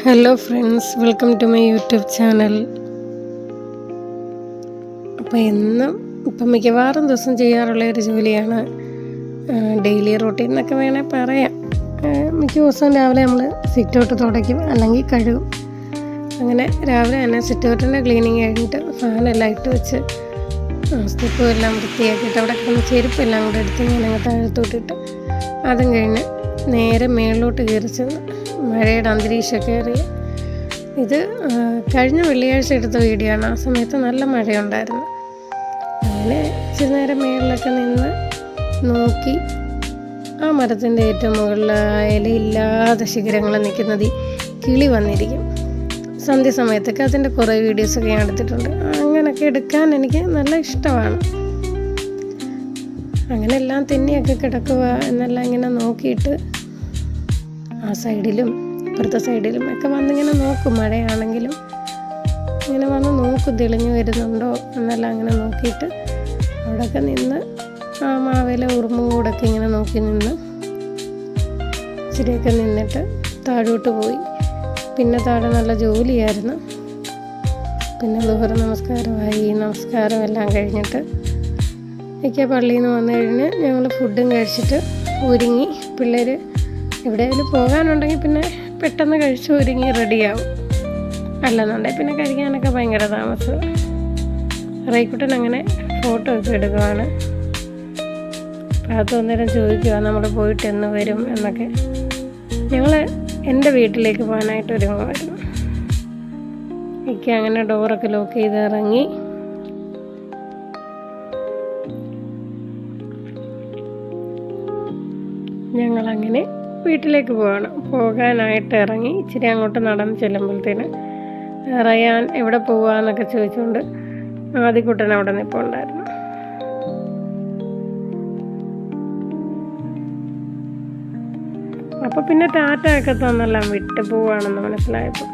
Hello friends, welcome to my YouTube channel. അപ്പോൾ ഇപ്പം മിക്കവാറും ദിവസം ചെയ്യാറുള്ള ഒരു ജോലിയാണ് ഡെയിലി റൂട്ടീൻ എന്നൊക്കെ വേണേൽ പറയാം. മിക്ക ദിവസവും രാവിലെ നമ്മൾ സിറ്റ് ഔട്ട് തുടയ്ക്കും, അല്ലെങ്കിൽ കഴുകും. അങ്ങനെ രാവിലെ തന്നെ സിറ്റ് ഔട്ടിൻ്റെ ക്ലീനിങ് കഴിഞ്ഞിട്ട് ഫാനെല്ലാം ഇട്ട് വെച്ച് സ്റ്റെപ്പും എല്ലാം വൃത്തിയാക്കിയിട്ട് അവിടെ കിടന്ന ചെരുപ്പെല്ലാം കൂടെ എടുത്ത് ഞാനങ്ങ് താഴത്തോട്ടിട്ട് അതും കഴിഞ്ഞ് നേരെ മേളിലോട്ട് കയറി ചെന്ന് മഴയുടെ അന്തരീക്ഷമൊക്കെ അറിയാം. ഇത് കഴിഞ്ഞ വെള്ളിയാഴ്ച എടുത്ത വീഡിയോ ആണ്. ആ സമയത്ത് നല്ല മഴയുണ്ടായിരുന്നു. അങ്ങനെ ഇച്ചിരി നേരം മേളിലൊക്കെ നിന്ന് നോക്കി ആ മരത്തിൻ്റെ ഏറ്റവും മുകളിൽ ഇലയില്ലാതെ ശിഖരങ്ങൾ നിൽക്കുന്നത് കിളി വന്നിരിക്കും. സന്ധ്യ സമയത്തൊക്കെ അതിൻ്റെ കുറേ വീഡിയോസൊക്കെ ഞാൻ എടുത്തിട്ടുണ്ട്. അങ്ങനെയൊക്കെ എടുക്കാൻ എനിക്ക് നല്ല ഇഷ്ടമാണ്. അങ്ങനെ എല്ലാം തെന്നിയൊക്കെ കിടക്കുക എന്നെല്ലാം ഇങ്ങനെ നോക്കിയിട്ട് ആ സൈഡിലും ഇപ്പുറത്തെ സൈഡിലും ഒക്കെ വന്നിങ്ങനെ നോക്കും. മഴയാണെങ്കിലും ഇങ്ങനെ വന്ന് നോക്കും തെളിഞ്ഞു വരുന്നുണ്ടോ എന്നെല്ലാം അങ്ങനെ നോക്കിയിട്ട് അവിടെയൊക്കെ നിന്ന് ആ മാവേല ഉറുമ്പും കൂടെയൊക്കെ ഇങ്ങനെ നോക്കി നിന്ന് ഇച്ചിരിയൊക്കെ നിന്നിട്ട് താഴോട്ട് പോയി. പിന്നെ താഴെ നല്ല ജോലിയായിരുന്നു. പിന്നെ ദുഹർ നമസ്കാരമായി. നമസ്കാരം എല്ലാം കഴിഞ്ഞിട്ട് എനിക്ക് പള്ളിയിൽ നിന്ന് വന്നു കഴിഞ്ഞ് ഞങ്ങൾ ഫുഡും കഴിച്ചിട്ട് ഒരുങ്ങി. പിള്ളേർ എവിടെയെങ്കിലും പോകാനുണ്ടെങ്കിൽ പിന്നെ പെട്ടെന്ന് കഴിച്ച് ഒരുങ്ങി റെഡിയാവും. അല്ലെന്നുണ്ടെങ്കിൽ പിന്നെ കഴിക്കാനൊക്കെ ഭയങ്കര താമസം. റൈക്കുട്ടൻ അങ്ങനെ ഫോട്ടോ ഒക്കെ എടുക്കുവാണ്. അത് അന്നേരം ചോദിക്കുക നമ്മൾ പോയിട്ട് എന്ന് വരും എന്നൊക്കെ. ഞങ്ങൾ എൻ്റെ വീട്ടിലേക്ക് പോകാനായിട്ട് ഒരുങ്ങുമായിരുന്നു. എനിക്ക് അങ്ങനെ ഡോറൊക്കെ ലോക്ക് ചെയ്ത് ഇറങ്ങി. ഞങ്ങളങ്ങനെ വീട്ടിലേക്ക് പോകാനായിട്ട് ഇറങ്ങി. ഇച്ചിരി അങ്ങോട്ട് നടന്ന് ചെല്ലുമ്പോഴത്തേന് റയാൻ എവിടെ പോവാന്നൊക്കെ ചോദിച്ചുകൊണ്ട് ആദ്യക്കുട്ടൻ അവിടെ നിൽപ്പുണ്ടായിരുന്നു. അപ്പോൾ പിന്നെ ടാറ്റ ഒക്കെ തന്നെല്ലാം വിട്ട് പോവാണെന്ന് മനസ്സിലായപ്പോൾ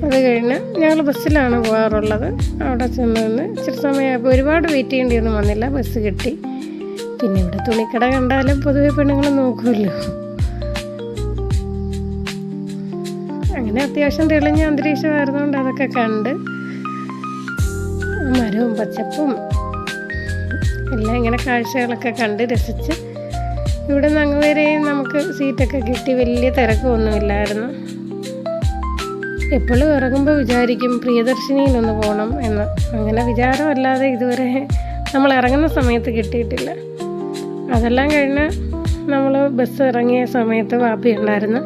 അത് കഴിഞ്ഞ് ഞങ്ങൾ ബസ്സിലാണ് പോകാറുള്ളത്. അവിടെ ചെന്ന് ഇച്ചിരി സമയമായപ്പോൾ ഒരുപാട് വെയിറ്റ് ചെയ്യേണ്ടിയൊന്നും വന്നില്ല. ബസ് കിട്ടി. പിന്നെ ഇവിടെ തുണിക്കട കണ്ടാലും പൊതുവെ പെണ്ണുങ്ങൾ നോക്കുമല്ലോ. അങ്ങനെ അത്യാവശ്യം തെളിഞ്ഞ അന്തരീക്ഷമായിരുന്നുകൊണ്ട് അതൊക്കെ കണ്ട് മരവും പച്ചപ്പും എല്ലാം ഇങ്ങനെ കാഴ്ചകളൊക്കെ കണ്ട് രസിച്ച് ഇവിടെ നിന്ന് അങ്ങ് വരെയും നമുക്ക് സീറ്റൊക്കെ കിട്ടി. വലിയ തിരക്കൊന്നുമില്ലായിരുന്നു. എപ്പോഴും ഇറങ്ങുമ്പോൾ വിചാരിക്കും പ്രിയദർശിനിയിലൊന്ന് പോകണം എന്ന്. അങ്ങനെ വിചാരമല്ലാതെ ഇതുവരെ നമ്മൾ ഇറങ്ങുന്ന സമയത്ത് കിട്ടിയിട്ടില്ല. അതെല്ലാം കഴിഞ്ഞ് നമ്മൾ ബസ് ഇറങ്ങിയ സമയത്ത് വാപ്പി ഉണ്ടായിരുന്നു.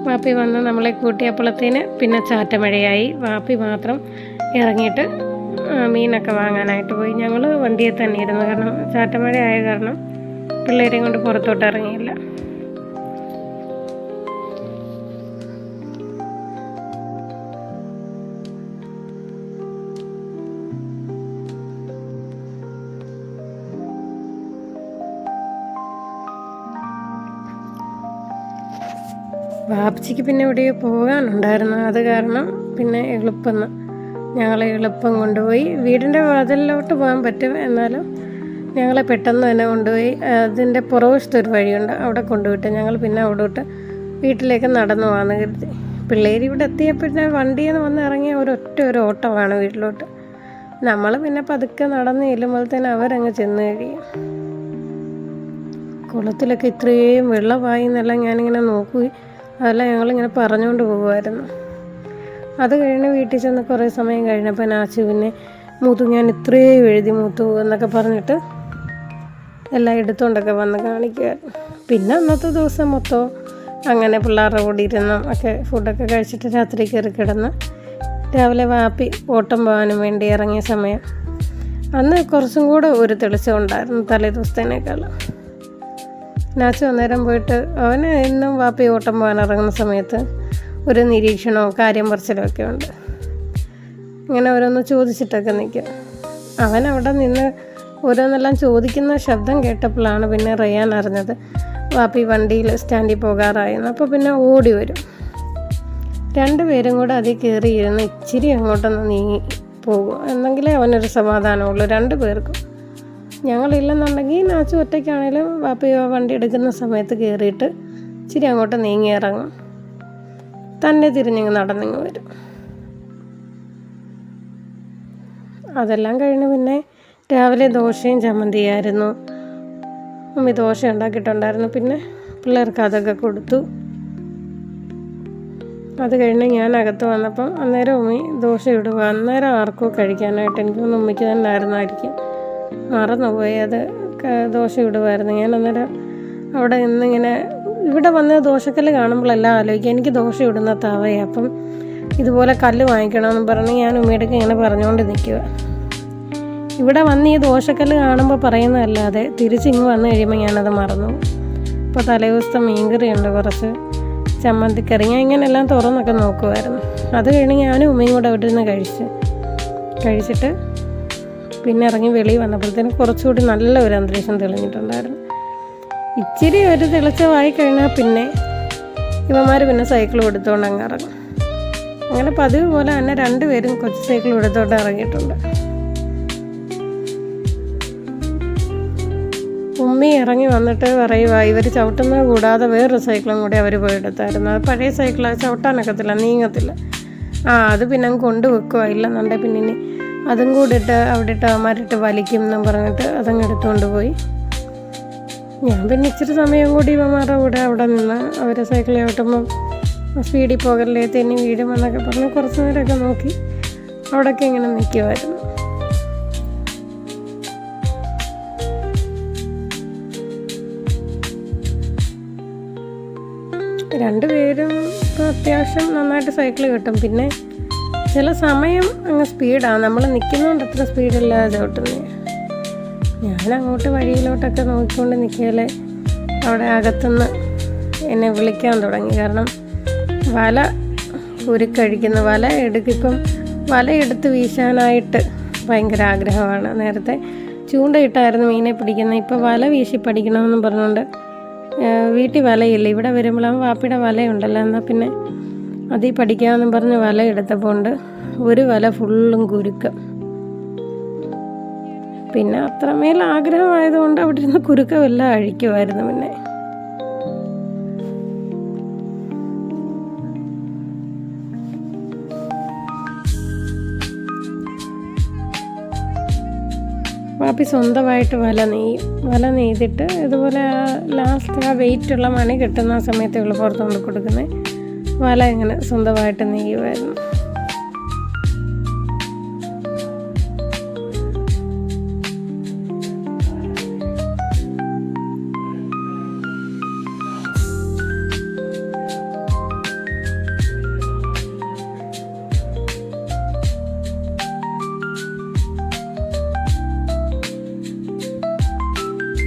വാപ്പി വന്ന് നമ്മളെ കൂട്ടിയപ്പോഴത്തേന് പിന്നെ ചാറ്റമഴയായി. വാപ്പി മാത്രം ഇറങ്ങിയിട്ട് മീനൊക്കെ വാങ്ങാനായിട്ട് പോയി. ഞങ്ങൾ വണ്ടിയിൽ തന്നെ ഇരുന്നു. കാരണം ചാറ്റമഴ ആയ കാരണം പിള്ളേരെയും കൊണ്ട് പുറത്തോട്ട് ഇറങ്ങിയില്ല. വാപ്പച്ചിക്ക് പിന്നെ എവിടെയോ പോകാനുണ്ടായിരുന്നു. അത് കാരണം പിന്നെ ഞങ്ങളെ എളുപ്പം കൊണ്ടുപോയി. വീടിൻ്റെ വാതിലിലോട്ട് പോകാൻ പറ്റും, എന്നാലും ഞങ്ങളെ പെട്ടെന്ന് തന്നെ കൊണ്ടുപോയി അതിൻ്റെ പുറവശത്തൊരു വഴിയുണ്ട്, അവിടെ കൊണ്ടുപോയിട്ട് ഞങ്ങൾ പിന്നെ അവിടോട്ട് വീട്ടിലേക്ക് നടന്നു പോകാമെന്ന് കരുതി. പിള്ളേർ ഇവിടെ എത്തിയപ്പോഴത്തെ വണ്ടിയിൽ നിന്ന് വന്ന് ഇറങ്ങിയ ഒരു ഓട്ടമാണ് വീട്ടിലോട്ട്. നമ്മൾ പിന്നെ പതുക്കെ നടന്ന് ചെല്ലുമ്പോഴത്തേന് അവരങ്ങ് ചെന്ന് കഴിയും. കുളത്തിലൊക്കെ ഇത്രയും വെള്ളമായി എന്നെല്ലാം ഞാനിങ്ങനെ നോക്കി. അതെല്ലാം ഞങ്ങളിങ്ങനെ പറഞ്ഞുകൊണ്ട് പോകുമായിരുന്നു. അത് കഴിഞ്ഞ് വീട്ടിൽ ചെന്ന് കുറേ സമയം കഴിഞ്ഞപ്പോൾ നാച്ചു പിന്നെ മൂത്തു, ഞാൻ ഇത്രയും എഴുതി മൂത്തു എന്നൊക്കെ പറഞ്ഞിട്ട് എല്ലാം എടുത്തുകൊണ്ടൊക്കെ വന്ന് കാണിക്കുമായിരുന്നു. പിന്നെ അന്നത്തെ ദിവസം മൊത്തം അങ്ങനെ പിള്ളേരുടെ കൂടി ഇരുന്നും ഒക്കെ ഫുഡൊക്കെ കഴിച്ചിട്ട് രാത്രി കയറി കിടന്ന് രാവിലെ വാപ്പി ഓട്ടം പോകാനും വേണ്ടി ഇറങ്ങിയ സമയം അന്ന് കുറച്ചും കൂടെ ഒരു തെളിച്ചമുണ്ടായിരുന്നു തലേ ദിവസത്തേനേക്കാൾ. നാച്ചു അന്നേരം പോയിട്ട് അവന് എന്നും വാപ്പി ഓട്ടം പോകാൻ ഇറങ്ങുന്ന സമയത്ത് ഒരു നിരീക്ഷണവും കാര്യം പറച്ചിലും ഒക്കെ ഉണ്ട്. ഇങ്ങനെ ഓരോന്ന് ചോദിച്ചിട്ടൊക്കെ നിൽക്കും. അവൻ അവിടെ നിന്ന് ഓരോന്നെല്ലാം ചോദിക്കുന്ന ശബ്ദം കേട്ടപ്പോഴാണ് പിന്നെ റയാൻ അറിഞ്ഞത് വാപ്പി വണ്ടിയിൽ സ്റ്റാൻഡിൽ പോകാറായിരുന്നു. അപ്പോൾ പിന്നെ ഓടി വരും. രണ്ടുപേരും കൂടെ അതിൽ കയറിയിരുന്ന് ഇച്ചിരി അങ്ങോട്ടൊന്ന് നീങ്ങി പോകും, എന്നെങ്കിലേ അവനൊരു സമാധാനമുള്ളൂ. 2 പേർക്കും ഞങ്ങളില്ലെന്നുണ്ടെങ്കിൽ നാച്ചു ഒറ്റയ്ക്കാണേലും വാപ്പയോ വണ്ടി എടുക്കുന്ന സമയത്ത് കയറിയിട്ട് ഇച്ചിരി അങ്ങോട്ട് നീങ്ങി ഇറങ്ങും, തന്നെ തിരിഞ്ഞിങ്ങ് നടന്നിങ്ങ് വരും. അതെല്ലാം കഴിഞ്ഞ് പിന്നെ രാവിലെ ദോശയും ചമ്മന്തിയായിരുന്നു. മമ്മി ദോശ ഉണ്ടാക്കിയിട്ടുണ്ടായിരുന്നു. പിന്നെ പിള്ളേർക്ക് അതൊക്കെ കൊടുത്തു. അത് കഴിഞ്ഞ് ഞാൻ അകത്ത് വന്നപ്പം അന്നേരം ഉമ്മി ദോശ ഇടുക. അന്നേരം ആർക്കോ കഴിക്കാനായിട്ട്, എനിക്ക് തോന്നുന്നു ഉമ്മിക്ക് തന്നെ ആയിരുന്നായിരിക്കും, മറന്നുപോയി. അത് ദോശ ഇടുമായിരുന്നു. ഞാൻ അന്നേരം അവിടെ നിന്നിങ്ങനെ ഇവിടെ വന്ന് ദോശക്കല്ല് കാണുമ്പോഴെല്ലാം ആലോചിക്കുക എനിക്ക് ദോശ ഇടുന്ന തവയാണ്. അപ്പം ഇതുപോലെ കല്ല് വാങ്ങിക്കണമെന്ന് പറഞ്ഞ് ഞാൻ ഉമ്മയുടെ ഇങ്ങനെ പറഞ്ഞുകൊണ്ട് നിൽക്കുക. ഇവിടെ വന്ന് ഈ ദോശക്കല്ല് കാണുമ്പോൾ പറയുന്നതല്ലാതെ തിരിച്ചിങ്ങ് വന്നു കഴിയുമ്പോൾ ഞാനത് മറന്നു. ഇപ്പോൾ തലേദിവസത്തെ മീൻകറിയുണ്ട്, കുറച്ച് ചമ്മന്തിക്കറി, ഞാൻ ഇങ്ങനെല്ലാം തുറന്നൊക്കെ നോക്കുമായിരുന്നു. അത് കഴിഞ്ഞ് ഞാനും ഉമ്മയും കൂടെ അവിടെ നിന്ന് കഴിച്ചിട്ട് പിന്നെ ഇറങ്ങി വെളിയിൽ വന്നപ്പോഴത്തേനും കുറച്ചുകൂടി നല്ല ഒരു അന്തരീക്ഷം തെളിഞ്ഞിട്ടുണ്ടായിരുന്നു. ഇച്ചിരി ഒരു തെളിച്ചമായി കഴിഞ്ഞാൽ പിന്നെ ഇവന്മാർ പിന്നെ സൈക്കിൾ എടുത്തുകൊണ്ട് അങ്ങ് ഇറങ്ങും. അങ്ങനെ പതിവ് പോലെ തന്നെ രണ്ടുപേരും കൊച്ചു സൈക്കിൾ എടുത്തോണ്ട് ഇറങ്ങിയിട്ടുണ്ട്. ഉമ്മി ഇറങ്ങി വന്നിട്ട് പറയുക ഇവർ ചവിട്ടുന്നത് കൂടാതെ വേറൊരു സൈക്കിളും കൂടി അവർ പോയെടുത്തായിരുന്നു. അത് പഴയ സൈക്കിളാണ്, ചവിട്ടാനൊക്കത്തില്ല, നീങ്ങത്തില്ല. അത് പിന്നെ അങ്ങ് കൊണ്ടുവെക്കുക, ഇല്ലെന്നുണ്ടെങ്കിൽ പിന്നെ ഇനി അതും കൂടി ഇട്ട് അവിടെ ഇട്ട് അവന്മാരിട്ട് വലിക്കും എന്നും പറഞ്ഞിട്ട് അതങ്ങ് എടുത്തുകൊണ്ട് പോയി. ഞാൻ പിന്നെ ഇച്ചിരി സമയം കൂടി ഇവന്മാരുടെ കൂടെ അവിടെ നിന്ന് അവർ സൈക്കിൾ ചവിട്ടുമ്പം സ്പീഡിൽ പോകല്ലേ, തെന്നി വീഴുമെന്നൊക്കെ പറഞ്ഞ് കുറച്ച് നേരമൊക്കെ നോക്കി അവിടെയൊക്കെ ഇങ്ങനെ നിൽക്കുമായിരുന്നു. രണ്ടുപേരും അത്യാവശ്യം നന്നായിട്ട് സൈക്കിൾ കിട്ടും. പിന്നെ ചില സമയം അങ്ങ് സ്പീഡാണ്, നമ്മൾ നിൽക്കുന്നതുകൊണ്ട് അത്ര സ്പീഡില്ലാതെ ചവിട്ടുന്നത്. ഞാൻ അങ്ങോട്ട് വഴിയിലോട്ടൊക്കെ നോക്കിക്കൊണ്ട് നിൽക്കിയാലേ അവിടെ അകത്തുനിന്ന് എന്നെ വിളിക്കാൻ തുടങ്ങി. കാരണം വല ഉരുക്കഴിക്കുന്ന ഇപ്പം വലയെടുത്ത് വീശാനായിട്ട് ഭയങ്കര ആഗ്രഹമാണ്. നേരത്തെ ചൂണ്ടയിട്ടായിരുന്നു മീനെ പിടിക്കുന്നത്, ഇപ്പോൾ വല വീശി പഠിക്കണമെന്ന് പറഞ്ഞുകൊണ്ട് വീട്ടിൽ വലയില്ല. ഇവിടെ വരുമ്പോഴാകും വാപ്പിയുടെ വലയുണ്ടല്ലോ, എന്നാൽ പിന്നെ അതിൽ പഠിക്കാമെന്നും പറഞ്ഞ് വല എടുത്തപ്പോൾ ഉണ്ട് ഒരു വല ഫുള്ളും കുരുക്കം. പിന്നെ അത്രമേൽ ആഗ്രഹമായതുകൊണ്ട് അവിടെ ഇരുന്ന് കുരുക്കമെല്ലാം അഴിക്കുമായിരുന്നു. പിന്നെ വാപ്പി സ്വന്തമായിട്ട് വല നെയ്തിട്ട് ഇതുപോലെ ലാസ്റ്റ് ആ വെയിറ്റുള്ള മണി കിട്ടുന്ന സമയത്തേ ഉള്ളൂ പുറത്ത് കൊണ്ട് കൊടുക്കുന്നത്. വല ഇങ്ങനെ സ്വന്തമായിട്ട് നെയ്യുമായിരുന്നു.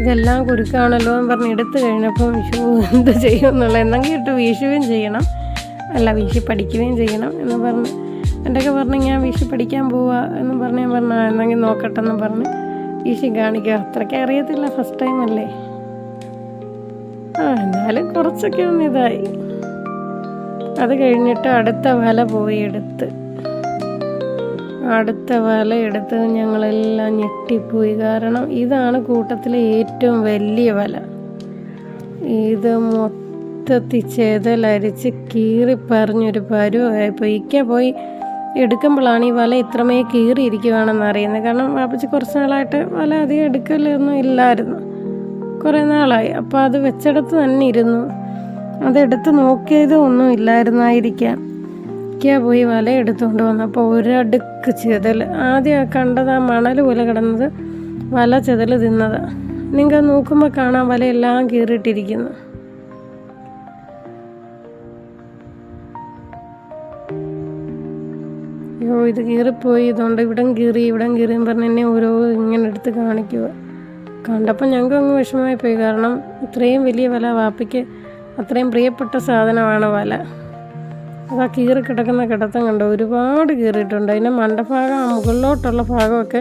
ഇതെല്ലാം കുരുക്കാണല്ലോ എന്ന് പറഞ്ഞ് എടുത്തു കഴിഞ്ഞപ്പോൾ വിഷു എന്ത് ചെയ്യുമെന്നുള്ള, എന്തെങ്കിലും ഇട്ട് വീശുകയും ചെയ്യണം, അല്ല വീശി പഠിക്കുകയും ചെയ്യണം എന്ന് പറഞ്ഞ് എൻ്റെയൊക്കെ പറഞ്ഞ് ഞാൻ വീശി പഠിക്കാൻ പോവുക എന്ന് പറഞ്ഞ് ഞാൻ പറഞ്ഞാൽ എന്തെങ്കിലും നോക്കട്ടെ എന്ന് പറഞ്ഞ് വീശി കാണിക്കുക. അത്രയ്ക്ക് അറിയത്തില്ല, ഫസ്റ്റ് ടൈം അല്ലേ. എന്നാലും കുറച്ചൊക്കെ ഒന്ന് ഇതായി. അത് കഴിഞ്ഞിട്ട് അടുത്ത വല പോയി അടുത്ത വല എടുത്ത് ഞങ്ങളെല്ലാം ഞെട്ടിപ്പോയി. കാരണം ഇതാണ് കൂട്ടത്തിലെ ഏറ്റവും വലിയ വല. ഇത് മൊത്തത്തിൽ ചെതലരിച്ച് കീറിപ്പറിഞ്ഞൊരു പരുവായിപ്പോയി. ഇക്ക പോയി എടുക്കുമ്പോഴാണ് ഈ വല ഇത്രമേ കീറിയിരിക്കുകയാണെന്ന് അറിയുന്നത്. കാരണം വാപ്പച്ചി കുറച്ച് നാളായിട്ട് വല അധികം എടുക്കലൊന്നും ഇല്ലായിരുന്നു, കുറേ നാളായി. അപ്പോൾ അത് വെച്ചിടത്ത് തന്നെ ഇരുന്നു. അതെടുത്ത് നോക്കിയത് ഒന്നും ഇല്ലായിരുന്നായിരിക്കാം. പോയി വല എടുത്തുകൊണ്ട് വന്നപ്പോൾ ഒരടുക്ക് ചെതൽ. ആദ്യം കണ്ടത് ആ മണൽ പോലെ കിടന്നത് വല ചെതൽ തിന്നതാണ്. നിങ്ങൾ നോക്കുമ്പോൾ കാണാൻ വലയെല്ലാം കീറിയിട്ടിരിക്കുന്നു. അയ്യോ ഇത് കീറിപ്പോയി, ഇതുകൊണ്ട് ഇവിടം കീറി എന്ന് പറഞ്ഞ് എന്നെ ഓരോ ഇങ്ങനെ എടുത്ത് കാണിക്കുക. കണ്ടപ്പോൾ ഞങ്ങൾക്ക് അങ്ങ് വിഷമമായി പോയി. കാരണം ഇത്രയും വലിയ വല, വാപ്പയ്ക്ക് അത്രയും പ്രിയപ്പെട്ട സാധനമാണ് വല. അതാ കീറി കിടക്കുന്ന കിടത്തം കണ്ടോ, ഒരുപാട് കീറിയിട്ടുണ്ട്. അതിൻ്റെ മണ്ടഭാഗം, മുകളിലോട്ടുള്ള ഭാഗമൊക്കെ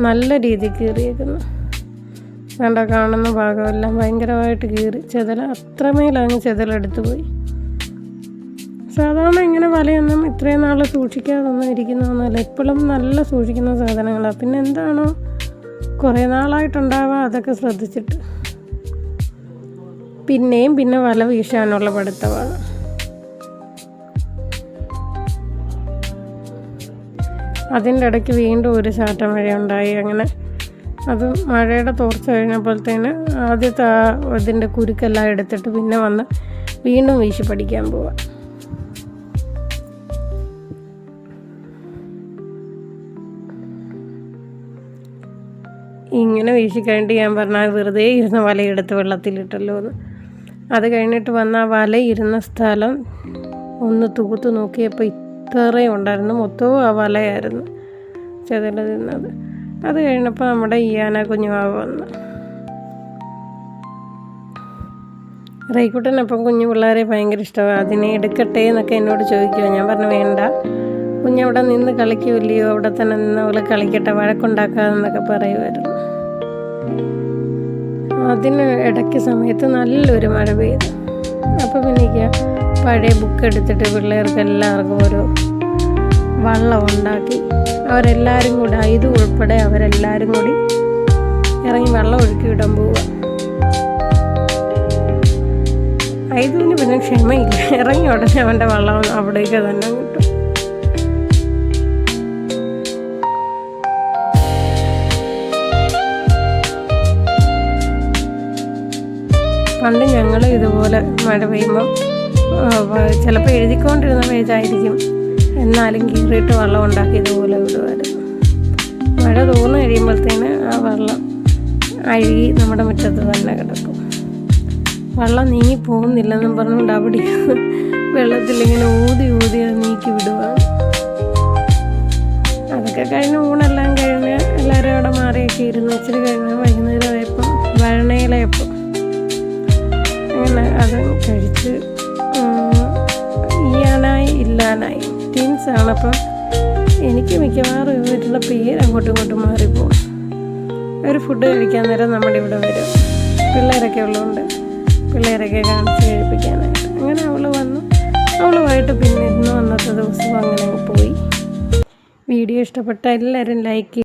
നല്ല രീതിയിൽ കീറിയേക്കുന്നു. കണ്ട കാണുന്ന ഭാഗമെല്ലാം ഭയങ്കരമായിട്ട് കീറി അത്രമേലങ്ങ് ചെതലെടുത്ത് പോയി. സാധാരണ ഇങ്ങനെ വലയൊന്നും ഇത്രയും നാൾ സൂക്ഷിക്കാതൊന്നും ഇരിക്കുന്നതൊന്നുമല്ല, എപ്പോഴും നല്ല സൂക്ഷിക്കുന്ന സാധനങ്ങളാണ്. പിന്നെ എന്താണോ കുറേ നാളായിട്ടുണ്ടാവാം അതൊക്കെ ശ്രദ്ധിച്ചിട്ട്. പിന്നെ വല വീശാനുള്ള പഠിത്തമാണ്. അതിൻ്റെ ഇടയ്ക്ക് വീണ്ടും ഒരു ചാറ്റ മഴയുണ്ടായി. അങ്ങനെ അത് മഴയുടെ തോർച്ച കഴിഞ്ഞപ്പോഴത്തേന് ആദ്യത്തെ ഇതിൻ്റെ കുരുക്കെല്ലാം എടുത്തിട്ട് പിന്നെ വന്ന് വീണ്ടും വീശി പഠിക്കാൻ പോവാം. ഇങ്ങനെ വീശിക്കഴിഞ്ഞിട്ട് ഞാൻ പറഞ്ഞാൽ വെറുതെ ഇരുന്ന വലയെടുത്ത് വെള്ളത്തിലിട്ടല്ലോ എന്ന്. അത് കഴിഞ്ഞിട്ട് വന്ന ആ വല ഇരുന്ന സ്ഥലം ഒന്ന് തൂത്ത് നോക്കിയപ്പോൾ ഇത്രയും ഉണ്ടായിരുന്നു. മൊത്തവും ആ വലയായിരുന്നു ചെതല തിന്നത്. അത് കഴിഞ്ഞപ്പോൾ നമ്മുടെ ഈയാന കുഞ്ഞുമാവ് വന്നു. റൈക്കുട്ടനപ്പം കുഞ്ഞു പിള്ളേരെ ഭയങ്കര ഇഷ്ടമാണ്. അതിനെ എടുക്കട്ടെ എന്നൊക്കെ എന്നോട് ചോദിക്കുമോ. ഞാൻ പറഞ്ഞു വേണ്ട, കുഞ്ഞവിടെ നിന്ന് കളിക്കുമല്ലയോ, അവിടെ തന്നെ നിന്ന് അവളെ കളിക്കട്ടെ, വഴക്കുണ്ടാക്കാതെന്നൊക്കെ പറയുമായിരുന്നു. അതിന് ഇടയ്ക്ക് സമയത്ത് നല്ലൊരു മഴ പെയ്തു. അപ്പോൾ പിന്നെ പഴയ ബുക്ക് എടുത്തിട്ട് പിള്ളേർക്ക് എല്ലാവർക്കും ഒരു വള്ളം ഉണ്ടാക്കി അവരെല്ലാവരും കൂടി, ഇത് ഉൾപ്പെടെ അവരെല്ലാവരും കൂടി ഇറങ്ങി വെള്ളം ഒഴുക്കി വിടാൻ പോവുക. ഐതുവിന് പിന്നെ ക്ഷമയില്ല. ഇറങ്ങി ഉടനെ അവൻ്റെ വള്ളം അവിടേക്ക് തന്നെ കിട്ടും. പണ്ട് ഞങ്ങൾ ഇതുപോലെ മഴ പെയ്യുമ്പം ചിലപ്പോൾ എഴുതിക്കൊണ്ടിരുന്ന പേജായിരിക്കും, എന്നാലും കീറിയിട്ട് വെള്ളം ഉണ്ടാക്കി ഇതുപോലെ വിടുമായിരുന്നു. മഴ തോന്നു കഴിയുമ്പോഴത്തേന് ആ വെള്ളം അഴുകി നമ്മുടെ മുറ്റത്ത് തന്നെ കിടക്കും. വെള്ളം നീങ്ങി പോകുന്നില്ലെന്നും പറഞ്ഞുകൊണ്ട് അവിടെ വെള്ളത്തിലിങ്ങനെ ഊതി നീക്കി വിടുവാണ്. അതൊക്കെ കഴിഞ്ഞ് ഊണെല്ലാം കഴിഞ്ഞ് എല്ലാവരും അവിടെ മാറിയൊക്കെ ഇരുന്ന് ഇച്ചിരി കഴിഞ്ഞ് വൈകുന്നേരമായപ്പം വഴണയിലയപ്പം അങ്ങനെ അത് കഴിച്ച് ഈയാനായി ഇല്ലാനായി ടീൻസാണ്. അപ്പം എനിക്ക് മിക്കവാറും വീട്ടിലെ പേര് അങ്ങോട്ടും ഇങ്ങോട്ടും മാറിപ്പോകും. ഒരു ഫുഡ് കഴിക്കാൻ നേരം നമ്മുടെ ഇവിടെ വരും. പിള്ളേരൊക്കെ ഉള്ളതുകൊണ്ട് പിള്ളേരൊക്കെ കാണിച്ച് കഴിപ്പിക്കാനായിട്ട്. അങ്ങനെ അവൾ വന്നു. അവളുമായിട്ട് പിന്നെ ഇന്ന് അന്നത്തെ ദിവസം അങ്ങനെ പോയി. വീഡിയോ ഇഷ്ടപ്പെട്ട എല്ലാവരും ലൈക്ക്